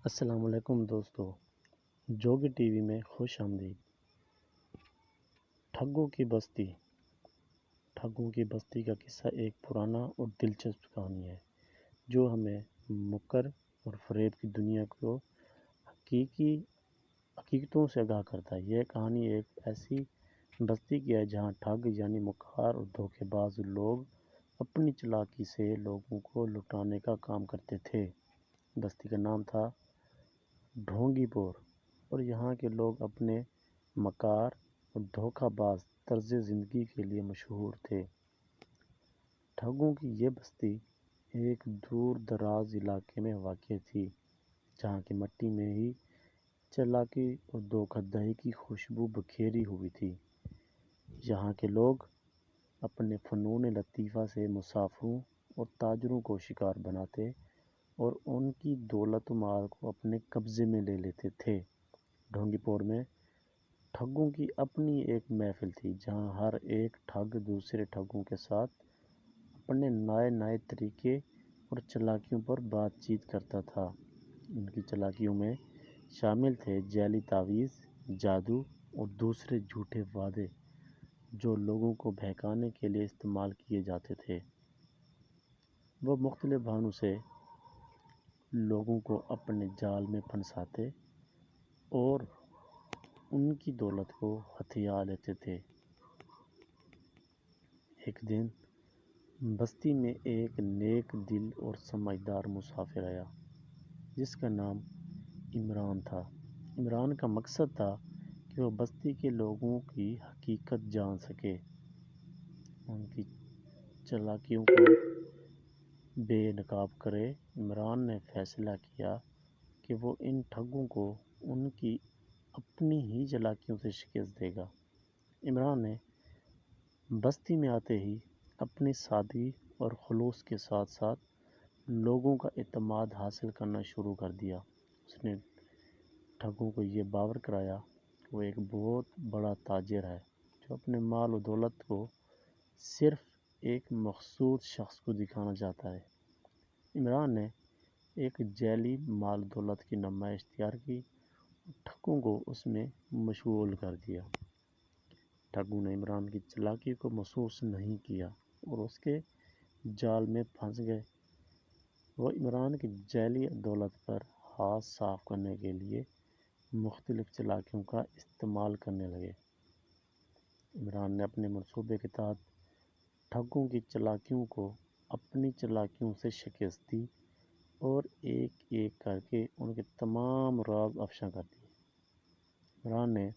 السلام علیکم دوستو، جوگی ٹی وی میں خوش آمدید۔ ٹھگوں کی بستی کا قصہ ایک پرانا اور دلچسپ کہانی ہے جو ہمیں مکر اور فریب کی دنیا کو حقیقتوں سے آگاہ کرتا ہے۔ یہ کہانی ایک ایسی بستی کی ہے جہاں ٹھگ یعنی مکار اور دھوکے باز لوگ اپنی چالاکی سے لوگوں کو لٹانے کا کام کرتے تھے۔ بستی کا نام تھا ڈھونگی پور اور یہاں کے لوگ اپنے مکار اور دھوکہ باز طرز زندگی کے لیے مشہور تھے۔ ٹھگوں کی یہ بستی ایک دور دراز علاقے میں واقع تھی جہاں کی مٹی میں ہی چالاکی اور دھوکہ دہی کی خوشبو بکھیری ہوئی تھی۔ یہاں کے لوگ اپنے فنون لطیفہ سے مسافروں اور تاجروں کو شکار بناتے اور ان کی دولت و مال کو اپنے قبضے میں لے لیتے تھے۔ ڈھونگی پور میں ٹھگوں کی اپنی ایک محفل تھی جہاں ہر ایک ٹھگ دوسرے ٹھگوں کے ساتھ اپنے نئے طریقے اور چالاکیوں پر بات چیت کرتا تھا۔ ان کی چالاکیوں میں شامل تھے جعلی تعویذ، جادو اور دوسرے جھوٹے وعدے جو لوگوں کو بہکانے کے لیے استعمال کیے جاتے تھے۔ وہ مختلف بہانوں سے لوگوں کو اپنے جال میں پھنساتے اور ان کی دولت کو ہتھیا لیتے تھے۔ ایک دن بستی میں ایک نیک دل اور سمجھدار مسافر آیا جس کا نام عمران تھا۔ عمران کا مقصد تھا کہ وہ بستی کے لوگوں کی حقیقت جان سکے، ان کی چالاکیوں کو بے نقاب کرے۔ عمران نے فیصلہ کیا کہ وہ ان ٹھگوں کو ان کی اپنی ہی چالاکیوں سے شکست دے گا۔ عمران نے بستی میں آتے ہی اپنی سادگی اور خلوص کے ساتھ ساتھ لوگوں کا اعتماد حاصل کرنا شروع کر دیا۔ اس نے ٹھگوں کو یہ باور کرایا کہ وہ ایک بہت بڑا تاجر ہے جو اپنے مال و دولت کو صرف ایک مخصوص شخص کو دکھانا چاہتا ہے۔ عمران نے ایک جعلی مال و دولت کی نمائش تیار کی اور ٹھگوں کو اس میں مشغول کر دیا۔ ٹھگوں نے عمران کی چالاکی کو محسوس نہیں کیا اور اس کے جال میں پھنس گئے۔ وہ عمران کی جعلی دولت پر ہاتھ صاف کرنے کے لیے مختلف چالاکیوں کا استعمال کرنے لگے۔ عمران نے اپنے منصوبے کے تحت ٹھگوں کی چالاکیوں کو اپنی چالاکیوں سے شکست دی اور ایک ایک کر کے ان کے تمام راز افشا کر دیے۔ عمران نے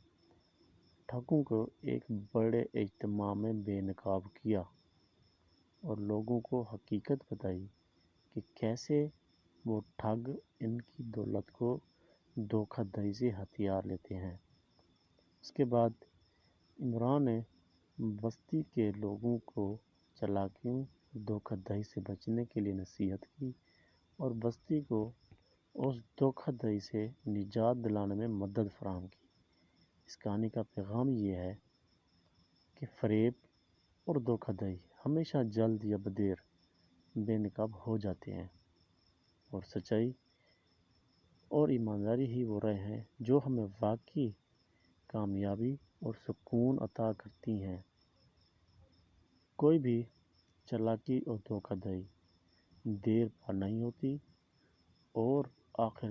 ٹھگوں کو ایک بڑے اجتماع میں بے نقاب کیا اور لوگوں کو حقیقت بتائی کہ کیسے وہ ٹھگ ان کی دولت کو دھوکہ دہی سے ہتھیا لیتے ہیں۔ اس کے بعد عمران نے بستی کے لوگوں کو چالاکیوں دھوکہ دہی سے بچنے کے لیے نصیحت کی اور بستی کو اس دھوکہ دہی سے نجات دلانے میں مدد فراہم کی۔ اس کہانی کا پیغام یہ ہے کہ فریب اور دھوکہ دہی ہمیشہ جلد یا بدیر بے نقاب ہو جاتے ہیں اور سچائی اور ایمانداری ہی وہ راہ ہیں جو ہمیں واقعی کامیابی اور سکون عطا کرتی ہیں۔ کوئی بھی چالاکی اور دھوکہ دہی دیر پا نہیں ہوتی اور آخر